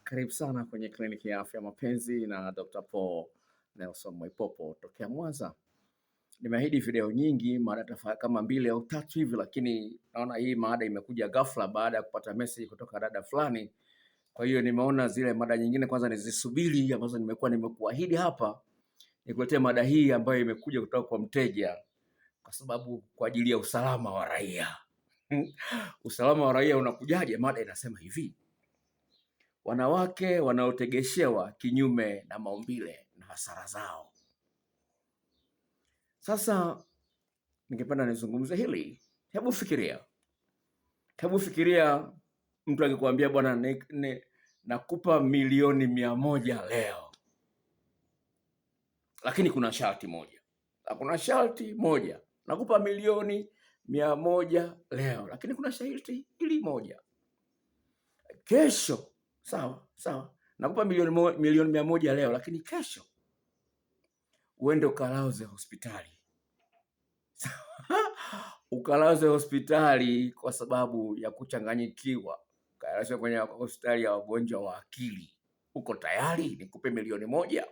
Karibu sana kwenye kliniki ya afya mapenzi na Dr. Paul Nelson Mwaipopo tokea Mwanza. Nimeahidi video nyingi, mada kama 2 au 3 hivi, lakini naona hii mada imekuja ghafla baada ya kupata message kutoka dada fulani. Kwa hiyo nimeona zile mada nyingine kwanza nizisubiri ambazo nimekuahidi hapa. Nikuletee mada hii ambayo imekuja kutoka kwa mteja kwa sababu kwa ajili ya usalama wa raia. Usalama wa raia unakujaje? Mada inasema hivi: wanawake wanaotegeshewa kinyume na maumbile na hasara zao. Sasa ningependa nizungumze hili. Hebu fikiria mtu akikwambia bwana, nakupa milioni 100 leo, lakini kuna sharti moja. Nakupa milioni 100 leo, lakini kuna sharti hili moja. Kesho sawa, nakupa milioni 100 leo, lakini kesho uende ukalaze hospitali. Ukalaze hospitali kwa sababu ya kuchanganyikiwa. Ukalaze kwenye hospitali ya wagonjwa wa akili. Uko tayari nikupe milioni 1?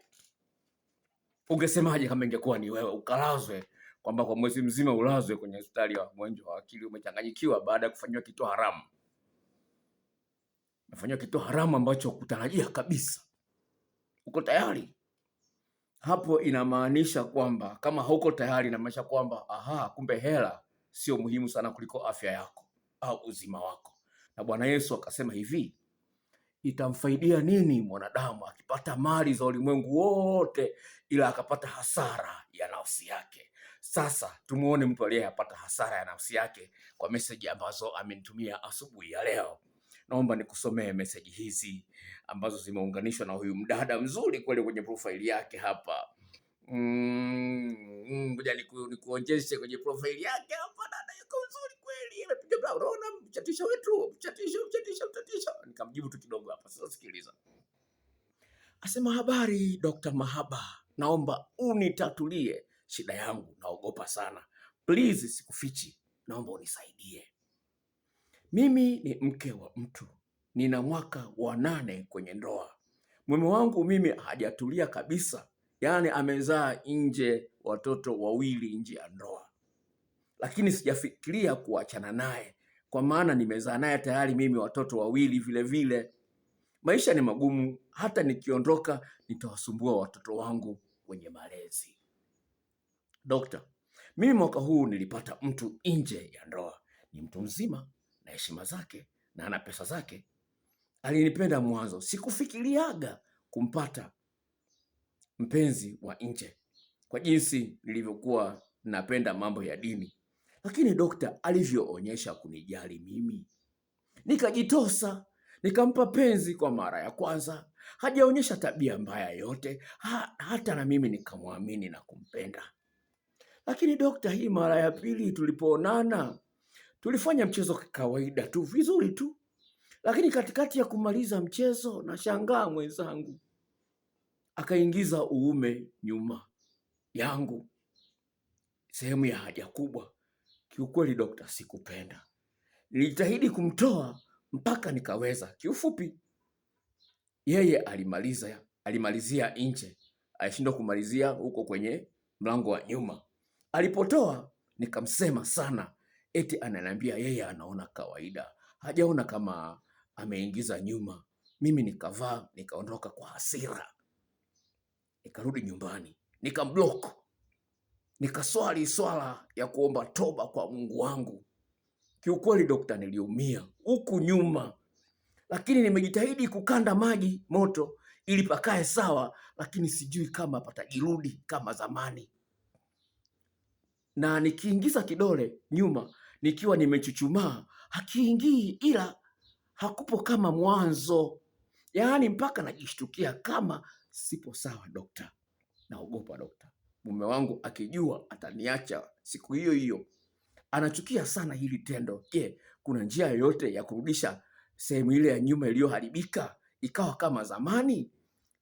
Ungesemaje kama ingekuwa ni wewe ukalazwe, kwamba kwa mwezi mzima ulazwe kwenye hospitali ya wagonjwa wa akili umechanganyikiwa baada ya kufanywa kitu haramu? Umefanywa kitu haramu ambacho kutarajia kabisa. Uko tayari? Hapo inamaanisha kwamba kama hauko tayari, inamaanisha kwamba kumbe hela sio muhimu sana kuliko afya yako au uzima wako. Na Bwana Yesu akasema hivi, itamfaidia nini mwanadamu akipata mali za ulimwengu wote ila akapata hasara ya nafsi yake? Sasa tumuone mtu aliyepata hasara ya nafsi yake kwa message ambazo amenitumia asubuhi ya leo. Naomba nikusomee message hizi ambazo zimeunganishwa na huyu mdada mzuri kweli kwenye profile yake hapa. Ngoja nikuonjeshe kwenye profile yake hapa. Dada yuko mzuri kweli. Amepiga bla, unaona mchatisho wetu, mchatisho. Nikamjibu tu kidogo hapa. Sasa sikiliza. Asema, habari Dr. Mahaba, naomba unitatulie shida yangu, naogopa sana. Please, sikufichi, naomba unisaidie. Mimi ni mke wa mtu, nina mwaka wa 8 kwenye ndoa. Mume wangu mimi hajatulia kabisa, yaani amezaa nje watoto 2 nje ya ndoa. Lakini sijafikiria kuachana naye, kwa maana nimezaa naye tayari mimi watoto 2 vile vile. Maisha ni magumu, hata nikiondoka nitawasumbua watoto wangu wenye malezi. Dokta, mimi mwaka huu nilipata mtu nje ya ndoa. Ni mtu mzima na heshima zake na ana pesa zake. Alinipenda mwanzo, sikufikiriaga kumpata mpenzi wa nje kwa jinsi nilivyokuwa napenda mambo ya dini. Lakini dokta alivyoonyesha kunijali mimi, nikajitosa, nikampa penzi kwa mara ya kwanza. Hajaonyesha tabia mbaya yote, hata na mimi nikamwamini na kumpenda. Lakini dokta, hii mara ya pili tulipoonana, tulifanya mchezo kawaida tu, vizuri tu. Lakini katikati ya kumaliza mchezo, nashangaa mwenzangu akaingiza uume nyuma yangu, sehemu ya haja kubwa. Kiukweli dokta, sikupenda. Nilijitahidi kumtoa mpaka nikaweza. Kiufupi, yeye alimalizia nje, alishindwa kumalizia huko kwenye mlango wa nyuma. Alipotoa nikamsema sana, eti ananiambia yeye anaona kawaida, hajaona kama ameingiza nyuma. Mimi nikavaa nikaondoka kwa hasira, nikarudi nyumbani, nikamblock, nikaswali swala ya kuomba toba kwa Mungu wangu. Kiukweli dokta, niliumia huku nyuma, lakini nimejitahidi kukanda maji moto ili pakae sawa, lakini sijui kama patajirudi kama zamani. Na nikiingiza kidole nyuma nikiwa nimechuchumaa, hakiingii, ila hakupo kama mwanzo. Yaani mpaka najishtukia kama sipo sawa dokta. Naogopa dokta, mume wangu akijua ataniacha siku hiyo hiyo. Anachukia sana hili tendo. Je, kuna njia yoyote ya kurudisha sehemu ile ya nyuma iliyoharibika ikawa kama zamani?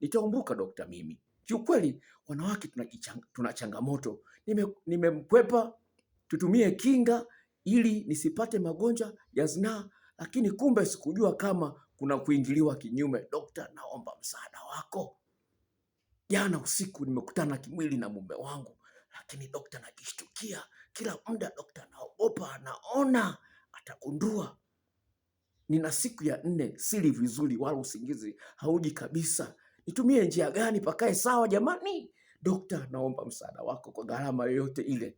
Nitaumbuka dokta mimi. Kiukweli wanawake tuna changamoto. Nimemkwepa tutumie kinga ili nisipate magonjwa ya zinaa, lakini kumbe sikujua kama kuna kuingiliwa kinyume. Dokta, dokta, naomba msaada wako. Jana usiku nimekutana kimwili na mume wangu, lakini dokta, najishtukia kila muda dokta, naogopa, naona atagundua. Nina siku ya 4 sili vizuri, wala usingizi hauji kabisa. Nitumie njia gani pakae sawa jamani? Dokta, naomba msaada wako kwa gharama yoyote ile.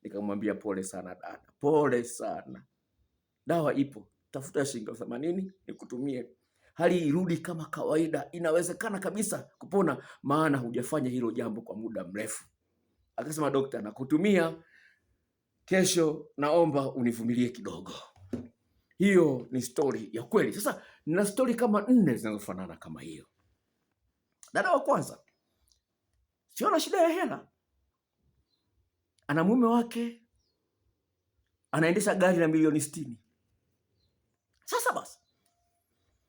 Nikamwambia pole sana dada, pole sana. Dawa ipo, tafuta shilingi 80 nikutumie, hali irudi kama kawaida. Inawezekana kabisa kupona, maana hujafanya hilo jambo kwa muda mrefu. Akasema dokta, nakutumia kesho, naomba univumilie kidogo. Hiyo ni story ya kweli. Sasa nina story kama 4 zinazofanana kama hiyo. Dada wa kwanza, siona shida ya hela, ana mume wake anaendesha gari la milioni 60. Sasa basi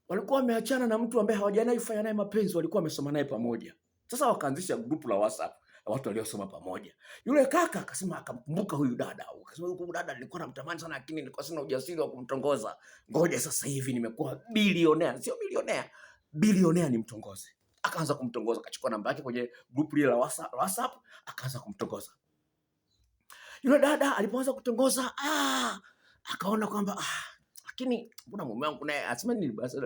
walikuwa wameachana na mtu ambaye hawajanaye kufanya naye mapenzi, walikuwa wamesoma naye pamoja. Sasa wakaanzisha grupu la WhatsApp la watu waliosoma pamoja. Yule kaka akasema, akamkumbuka huyu dada. Akasema huyu dada nilikuwa namtamani sana, lakini nilikuwa sina ujasiri wa kumtongoza. Ngoja sasa hivi nimekuwa bilionea, sio milionea, bilionea, nimtongoze. Akaanza kumtongoza, akachukua namba yake kwenye grupu lile la WhatsApp, akaanza kumtongoza. Yule dada alipoanza kutongoza, akaona kwamba lakini mbona mume wangu naye asema nini basi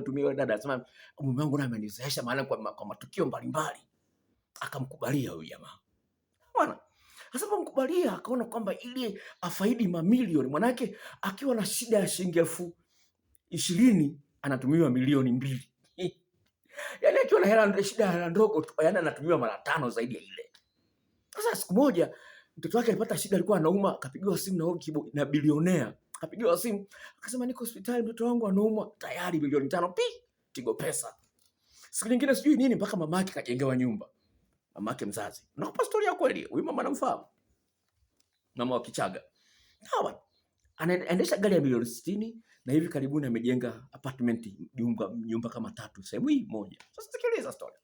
tumia yule dada, asema mume wangu naye amenizoesha maana kwa matukio mbalimbali. Akamkubalia huyu jamaa. Bwana, sasa pomkubalia akaona kwamba ili afaidi mamilioni, manake akiwa na shida ya shilingi 20,000 anatumiwa milioni 2. Yaani akiwa na shida ya hela ndogo, yaani anatumiwa mara 5 zaidi ya ile. Sasa siku moja mtoto wake alipata shida, alikuwa anauma, akapigiwa simu na bilionea. Akapigiwa simu, akasema niko hospitali, mtoto wangu anaumwa, tayari milioni 5 Tigo Pesa. Siku nyingine sijui nini, mpaka mamake kajengewa nyumba. Mamake mzazi. Nakupa story ya kweli. Huyu mama namfahamu. Mama wa Kichaga. Sawa. Anaendesha gari ya milioni 60 na hivi karibuni amejenga apartment nyumba kama 3 sehemu hii moja. Sasa sikiliza story.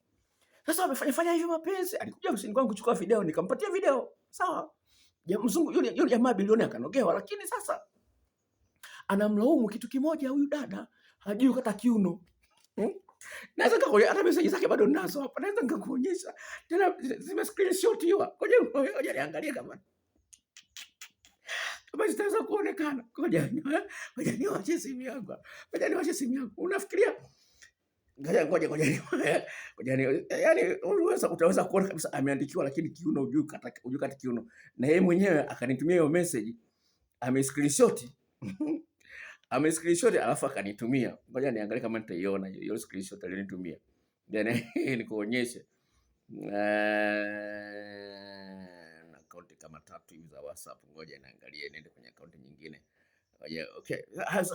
Sasa amefanya hivi mapenzi. Alikuja msini kwangu kuchukua video, nikampatia video. Sawa. Mzungu yule jamaa bilionea akanogewa, lakini sasa anamlaumu kitu kimoja huyu dada, hajui kukata kiuno. Naweza nikakuonyesha hata message zake bado ninazo hapa. Naweza nikakuonyesha. Tena zime screenshot hiyo. Ngoja niangalie kama zitaweza kuonekana. Ngoja niwache simu yangu. Unafikiria yaani utaweza kuona kabisa ameandikiwa, lakini kiuno hujui kata kiuno. Na yeye mwenyewe akanitumia hiyo message, screenshot alafu akanitumia. Ngoja niangalie kama nitaiona hiyo screenshot alinitumia. Then nikuonyeshe. Akaunti kama 3 hivi za WhatsApp. Ngoja niangalie, niende kwenye akaunti nyingine. Okay.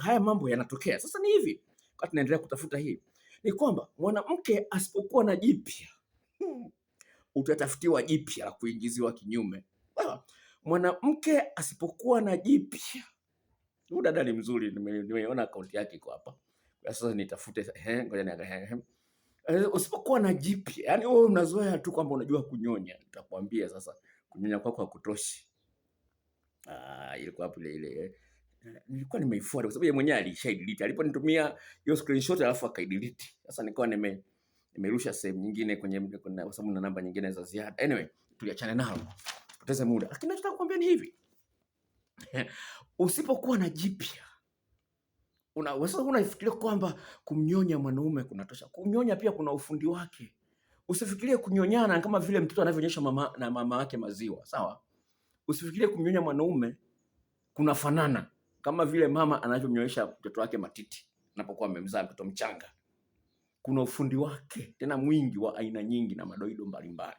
Haya mambo yanatokea. Sasa ni hivi, wakati tunaendelea kutafuta hii, ni kwamba mwanamke asipokuwa na jipya, utatafutiwa jipya la kuingiziwa kinyume. Mwanamke asipokuwa na jipya, huyu dada ni mzuri, nimeona akaunti yake iko hapa. Sasa nitafute, ngoja niangalie. Usipokuwa na jipya, yani wewe unazoea tu kwamba unajua kunyonya, nitakwambia sasa kunyonya kwako hakutoshi. Ilikuwa hapo ile nilikuwa nimeifuata kwa sababu yeye mwenyewe alishadelete. Aliponitumia hiyo screenshot alafu akaidelete. Sasa nilikuwa nimerusha sehemu nyingine kwa sababu na namba nyingine za ziada. Anyway, tuliachana nalo. Poteza muda. Lakini nataka kukwambia ni hivi. Usipokuwa na jipya, unafikiria kwamba kumnyonya mwanaume kunatosha. Kumnyonya pia kuna ufundi wake. Usifikirie kunyonyana kama vile mtoto anavyonyesha mama yake maziwa, sawa? Usifikirie kumnyonya mwanaume kunafanana kama vile mama anavyomnyonyesha mtoto wake matiti anapokuwa amemzaa mtoto mchanga. Kuna ufundi wake, tena mwingi wa aina nyingi na madoido mbalimbali.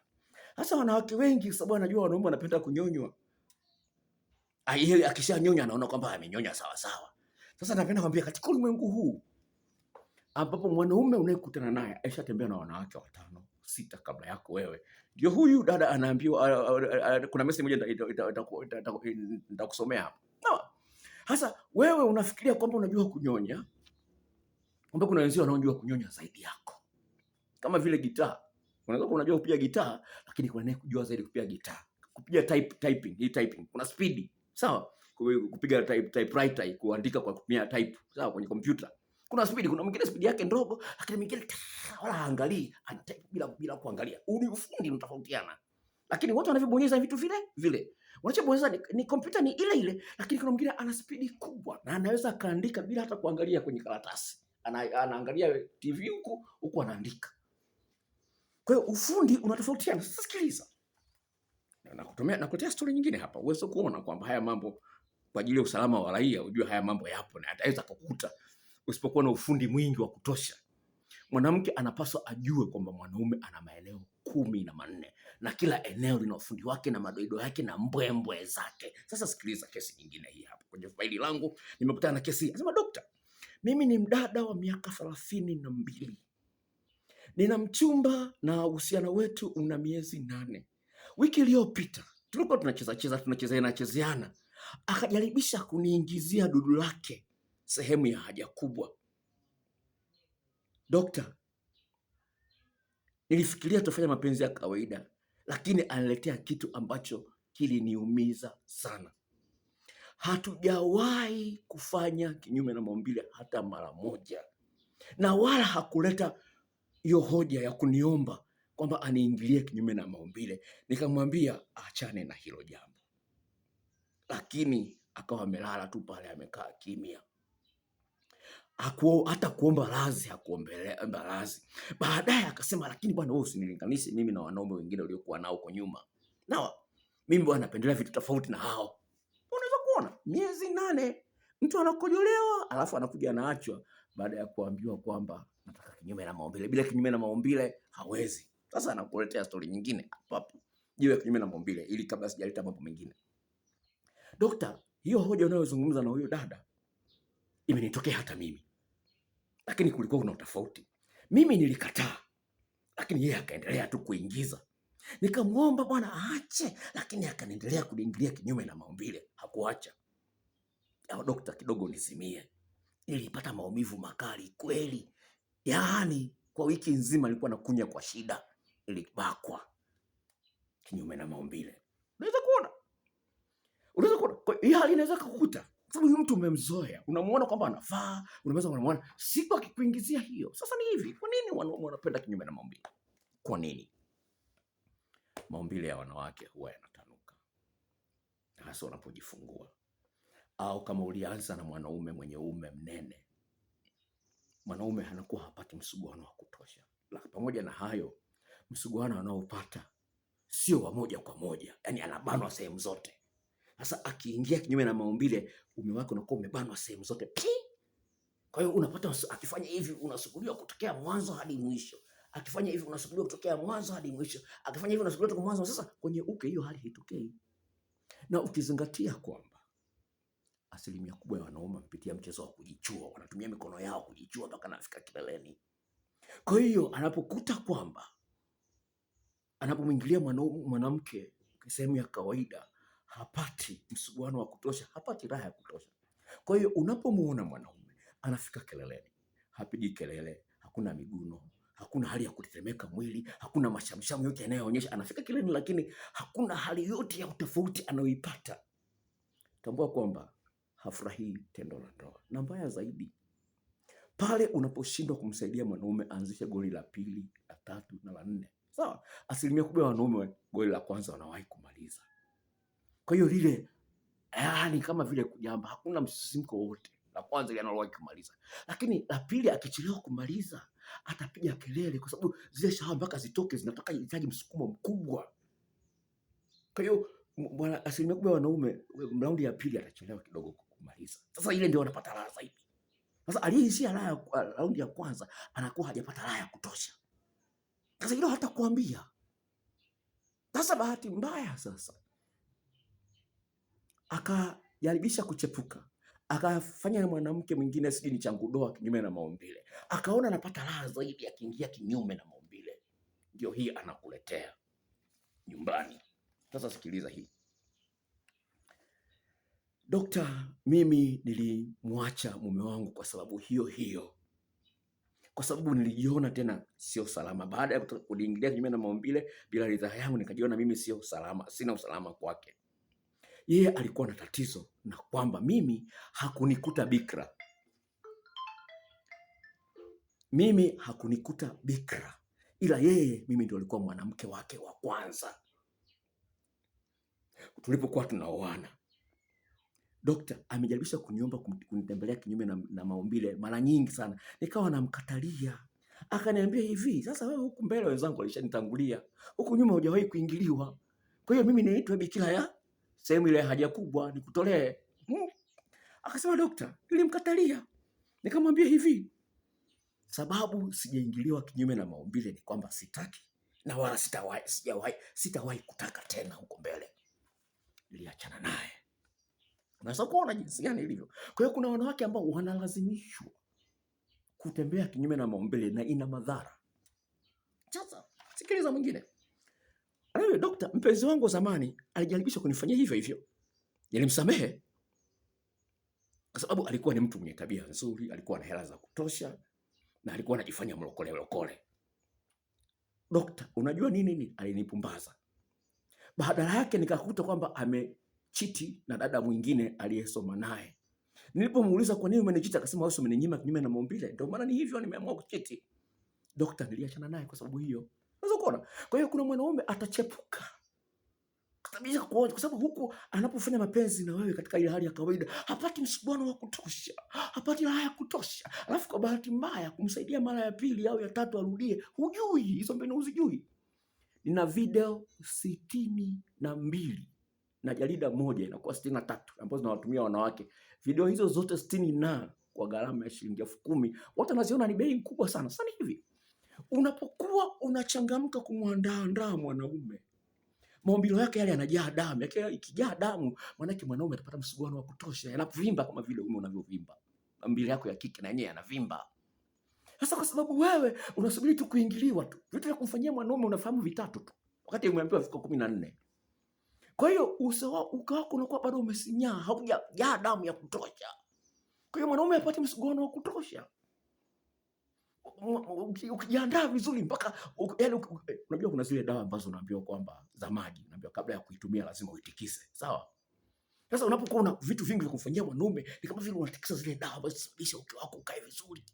Sasa wanawake wengi sababu anajua wanaume wanapenda kunyonywa, akishanyonya anaona kwamba amenyonya sawa sawa. Sasa napenda kwambia katika ulimwengu huu ambapo mwanaume unayekutana naye aishatembea na wanawake 5, 6 kabla yako wewe, ndio huyu dada anaambiwa. Kuna message moja nitakusomea hapa. Sasa wewe unafikiria kwamba unajua kunyonya, kumbe kuna wenzio wanaojua kunyonya zaidi yako. Kama vile gitaa, unaweza unajua kupiga gitaa, lakini kuna naye kujua zaidi kupiga gitaa. Kupiga typing, kuna speed, sawa? Kupiga typewriter, kuandika kwa kutumia type, sawa, kwenye kompyuta. Kuna spidi, kuna mwingine spidi yake ndogo, lakini mwingine wala haangalii, bila kuangalia. Ule ufundi unatofautiana. Lakini wote wanavyobonyeza vitu vile vile. Wanachobonyeza ni kompyuta ni ile ile, lakini kuna mwingine ana spidi kubwa na anaweza kaandika bila hata kuangalia kwenye karatasi. Anaangalia TV huku anaandika. Kwa hiyo ufundi unatofautiana. Sasa sikiliza. Nakuletea story nyingine hapa. Uweze kuona kwamba haya mambo kwa ajili ya usalama wa raia, ujue haya mambo yapo na ataweza kukuta usipokuwa na ufundi mwingi wa kutosha. Mwanamke anapaswa ajue kwamba mwanaume ana maeneo 14 na kila eneo lina ufundi wake na madoido yake na mbwembwe zake. Sasa sikiliza kesi nyingine hii hapa. Kwenye faili langu nimekutana na kesi hii. Anasema, dokta, mimi ni mdada wa miaka 32. Nina mchumba na uhusiano wetu una miezi 8. Wiki iliyopita tulikuwa tunachezeana. Akajaribisha kuniingizia dudu lake sehemu ya haja kubwa. Dokta, nilifikiria tufanye mapenzi ya kawaida, lakini aniletea kitu ambacho kiliniumiza sana. Hatujawahi kufanya kinyume na maumbile hata mara moja, na wala hakuleta hiyo hoja ya kuniomba kwamba aniingilie kinyume na maumbile. Nikamwambia achane na hilo jambo, lakini akawa amelala tu pale, amekaa kimya. Hata kuomba radhi hakuombelea radhi. Baadaye akasema, lakini bwana, wewe usinilinganishe mimi na wanaume wengine waliokuwa nao huko nyuma. Na mimi bwana napendelea vitu tofauti na hao. Unaweza kuona miezi 8 mtu anakojolewa alafu anakuja anaachwa baada ya kuambiwa kwamba nataka kinyume na maumbile. Bila kinyume na maumbile hawezi. Sasa anakuletea story nyingine hapo. Jiwe kinyume na maumbile ili kabla sijaleta mambo mengine. Dokta, hiyo hoja unayozungumza na huyo dada imenitokea hata mimi. Lakini kulikuwa kuna tofauti. Mimi nilikataa, lakini yeye akaendelea tu kuingiza. Nikamwomba bwana aache, lakini akaendelea kuingilia kinyume na maumbile, hakuacha. Dokta, kidogo nisimie. Nilipata maumivu makali kweli. Yaani kwa wiki nzima nilikuwa nakunya kwa shida, nilibakwa kinyume na maumbile. Unaweza kuona? Hiyo hali inaweza kukukuta. Sababu huyu mtu umemzoea, unamuona kwamba anafaa, unaweza kumuona siku akikuingizia hiyo. Sasa ni hivi, kwa nini wanaume wanapenda kinyume na maumbile? Kwa nini? Maumbile ya wanawake huwa yanatanuka hasa wanapojifungua, au kama ulianza na mwanaume mwenye uume mnene, mwanaume anakuwa hapati msuguano wa kutosha. Pamoja na hayo, msuguano anaopata sio wa moja kwa moja, yani anabanwa sehemu zote. Sasa akiingia kinyume na maumbile, uume wake unakuwa umebanwa sehemu zote. Kwa hiyo unapata akifanya hivi unasuguliwa kutokea mwanzo hadi mwisho. Akifanya hivi unasuguliwa kutokea mwanzo hadi mwisho. Akifanya hivi unasuguliwa kutoka mwanzo. Sasa kwenye uke hiyo hali haitokei. Na ukizingatia kwamba asilimia kubwa ya wanaume wamepitia mchezo wa kujichua, wanatumia mikono yao kujichua mpaka nafika kileleni. Kwa hiyo anapokuta kwamba anapomwingilia mwanamke sehemu ya kawaida, hapati msuguano wa kutosha, hapati raha ya kutosha. Kwa hiyo unapomuona mwanaume anafika kileleni, hapigi kelele, hakuna miguno, hakuna hali ya kutetemeka mwili, hakuna mashamshamu yote yanayoonyesha anafika kileleni, lakini hakuna hali yote ya utofauti anayoipata, tambua kwamba hafurahii tendo la ndoa. Na mbaya zaidi, pale unaposhindwa kumsaidia mwanaume anzishe goli la 2, la 3 na la 4. Sawa? Asilimia kubwa ya wanaume goli la kwanza wanawahi kumaliza. Kwa hiyo lile yani kama vile kujamba, hakuna msisimko wote. La kwanza ile analowahi kumaliza. Lakini la pili akichelewa kumaliza, atapiga kelele kwa sababu zile shahawa mpaka zitoke zinataka hitaji msukumo mkubwa. Kwa hiyo bwana, asilimia kubwa ya wanaume raundi ya pili atachelewa kidogo kumaliza. Sasa ile ndio wanapata raha zaidi. Sasa aliyeishia raha raundi ya kwanza anakuwa hajapata raha ya kutosha. Sasa hilo hata kuambia. Sasa bahati mbaya sasa akajaribisha kuchepuka, akafanya na mwanamke mwingine sijui ni changu doa kinyume na maumbile, akaona anapata raha zaidi akiingia kinyume na maumbile. Ndio hii anakuletea nyumbani. Sasa sikiliza hii. Dokta, mimi nilimwacha mume wangu kwa sababu hiyo, kwa sababu nilijiona tena sio salama baada ya kuingilia kinyume na maumbile bila ridhaa yangu. Nikajiona mimi sio salama, sina usalama kwake. Yeye alikuwa na tatizo na kwamba mimi hakunikuta bikra. Mimi hakunikuta bikra, ila yeye mimi ndio alikuwa mwanamke wake wa kwanza. Tulipokuwa tunaoana, dokta amejaribisha kuniomba kunitembelea kinyume na maumbile mara nyingi sana, nikawa namkatalia. Akaniambia hivi, sasa wewe huku mbele wenzangu walishanitangulia, huku nyuma hujawahi kuingiliwa, kwa hiyo mimi naitwa bikira ya sehemu ile haja kubwa nikutolee. Akasema dokta, nilimkatalia. Nikamwambia hivi, sababu sijaingiliwa kinyume na maumbile ni kwamba sitaki na wala sitawahi kutaka tena huko mbele. Niliachana naye. Unaweza kuona jinsi gani ilivyo. Kwa hiyo kuna wanawake ambao wanalazimishwa kutembea kinyume na maumbile na ina madhara. Sasa sikiliza mwingine. Anaye dokta, mpenzi wangu wa zamani alijaribisha kunifanyia hivyo hivyo. Nilimsamehe kwa sababu alikuwa ni mtu mwenye tabia nzuri, alikuwa na hela za kutosha na alikuwa anajifanya mlokole. Dokta, unajua nini? Alinipumbaza. Badala yake nikakuta kwamba amechiti na dada mwingine aliyesoma naye. Nilipomuuliza kwa nini umenichiti, akasema wewe umeninyima kinyume na maumbile, ndio maana ni hivyo nimeamua kuchiti. Dokta, niliachana naye kwa sababu hiyo. Unaweza kuona? Kwa hiyo kuna mwanaume atachepuka kabisa kwa sababu huku anapofanya mapenzi na wewe katika ile hali ya kawaida hapati msuguano wa kutosha, hapati raha ya kutosha, alafu kwa bahati mbaya kumsaidia mara ya pili au ya tatu arudie, hujui hizo mbinu, huzijui. Nina video 62 na jarida moja inakuwa 63 ambazo zinawatumia wanawake. Video hizo zote 60 na kwa gharama ya shilingi 10,000, watu wanaziona ni bei kubwa sana. Sasa hivi unapokuwa unachangamka kumwandaa mwanaume, maumbile yake yale yanajaa damu, yake ikijaa damu maana yake mwanaume atapata msuguano wa kutosha, yanavimba kama vile ume unavyovimba. Maumbile yako ya kike na yenyewe yanavimba. Sasa kwa sababu wewe unasubiri tu kuingiliwa tu. Vitu vya kumfanyia mwanaume unafahamu vitatu tu, wakati umeambiwa viko 14. Kwa hiyo uso wako unakuwa bado umesinyaa, haujajaa damu ya kutosha. Kwa hiyo mwanaume apate msuguano wa kutosha. Ukijiandaa vizuri mpaka yaani unajua kuna zile dawa ambazo unaambiwa kwamba za maji, unaambiwa kabla ya kuitumia lazima uitikise, sawa? Sasa unapokuwa una vitu vingi vya kumfanyia mwanaume ni kama vile unatikisa zile dawa ambazo zinasababisha uke wako ukae vizuri.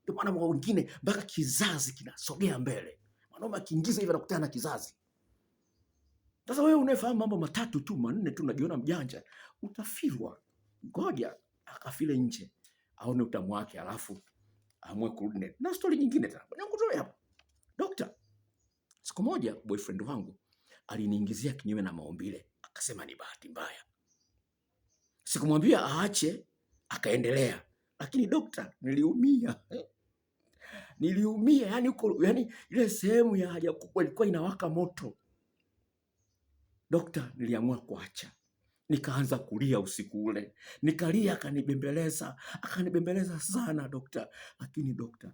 Ndio maana wengine mpaka kizazi kinasogea mbele. Mwanaume akiingiza hivi anakutana na kizazi. Sasa wewe unayefahamu mambo matatu tu, manne tu, unajiona mjanja, utafirwa. Ngoja akafile nje, aone utamu wake, alafu amue kurudi na story nyingine tena. Ngoja hapo. Dokta, siku moja boyfriend wangu aliniingizia kinyume na maumbile, akasema ni bahati mbaya. Sikumwambia aache, akaendelea. Lakini dokta, niliumia. Yani ile sehemu ya haja kubwa ilikuwa inawaka moto. Dokta, niliamua kuacha. Nikaanza kulia usiku ule. Nikalia, akanibembeleza sana dokta. Lakini dokta,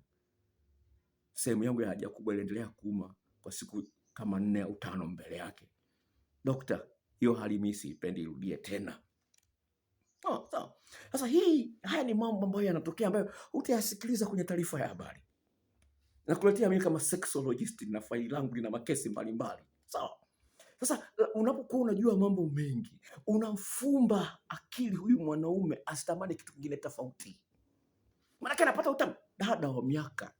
sehemu yangu ya haja kubwa iliendelea kuuma kwa siku kama 4 au 5 mbele yake. Dokta, hiyo hali mimi siipendi irudie tena. Sawa. Sasa haya ni mambo ambayo yanatokea ambayo utayasikiliza kwenye taarifa ya habari. Nakuletea mimi kama sexologist na faili langu lina makesi mbalimbali. Sawa. Sasa unapokuwa unajua mambo mengi, unamfumba akili huyu mwanaume asitamani kitu kingine tofauti. Maana anapata utamu. Dada wa miaka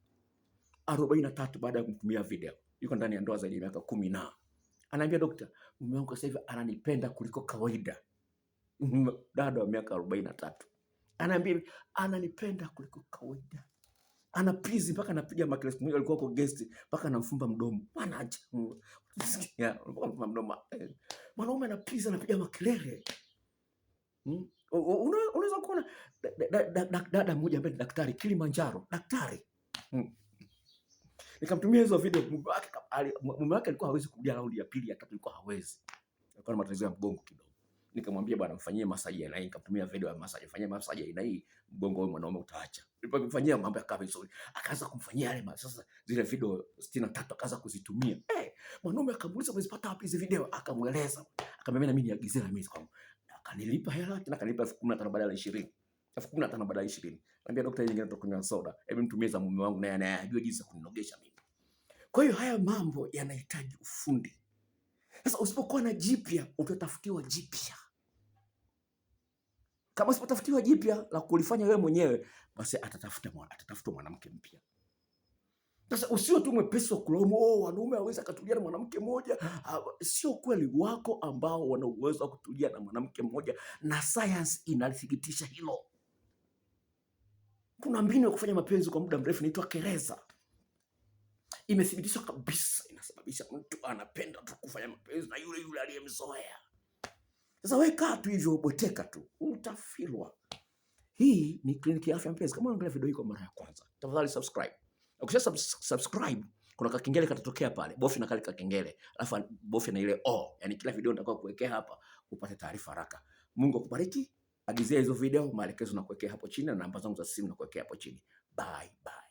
43 baada ya kumtumia video, yuko ndani ya ndoa zaidi ya miaka 10 na anaambia dokta, mume wangu sasa hivi ananipenda kuliko kawaida. Dada wa miaka 43 anaambia ananipenda kuliko kawaida. Ana please mpaka anapiga makelele. Mmoja alikuwa kwa guest mpaka anamfumba mdomo. Wanaacha. Mdomo. Mwanaume ana please anapiga makelele. Unaweza kuona dada mmoja ambaye ni daktari Kilimanjaro, daktari. Nikamtumia hizo video, mume wake alikuwa hawezi kurudia raundi ya pili ya tatu, alikuwa hawezi. Alikuwa na matatizo ya mgongo kidogo. Nikamwambia bwana mfanyie massage ya aina hii, nikamtumia video ya massage, fanyia massage ya aina hii, mgongo wao mwanaume utaacha. Nilipomfanyia mambo yakawa vizuri, akaanza kumfanyia yale sasa zile video 63 akaanza kuzitumia. Mwanaume akamuuliza umezipata wapi hizo video? Akamueleza. Akamwambia mimi niagizia na mimi kwangu. Akanilipa hela, tena akanipa 15,000 badala ya 20. 15,000 badala ya 20. Niambia daktari nyingine nitakunywa soda. Hebu nitumie za mume wangu naye anajua jinsi ya kuninogesha mimi. Kwa hiyo haya mambo yanahitaji ufundi. Sasa usipokuwa na jipya utatafutiwa jipya. Kama usipotafutiwa jipya la kulifanya wewe mwenyewe, basi atatafutwa mwanamke mpya. Sasa usio tu mwepesi wa kulaumu, wanaume hawezi akatulia na mwanamke mmoja. Sio kweli, wako ambao wana uwezo wa kutulia na mwanamke mmoja, na science inalithibitisha hilo. Kuna mbinu ya kufanya mapenzi kwa muda mrefu inaitwa kereza. Imethibitishwa kabisa, inasababisha mtu anapenda tu kufanya mapenzi na yule yule aliyemzoea. Sasa wewe kaa tu hivyo, uboteka tu, utafilwa. Hii ni Kliniki ya Afya Mpenzi. Kama unaangalia video hii kwa mara ya kwanza, tafadhali subscribe. Ukisha subscribe, kuna kakengele katatokea pale. Bofya na kale kakengele, alafu bofya na ile yani kila video nitakao kuwekea hapa upate taarifa haraka. Mungu akubariki. Agizia hizo video, maelekezo na kuwekea hapo chini, na namba zangu za simu na kuwekea hapo chini. Bye bye.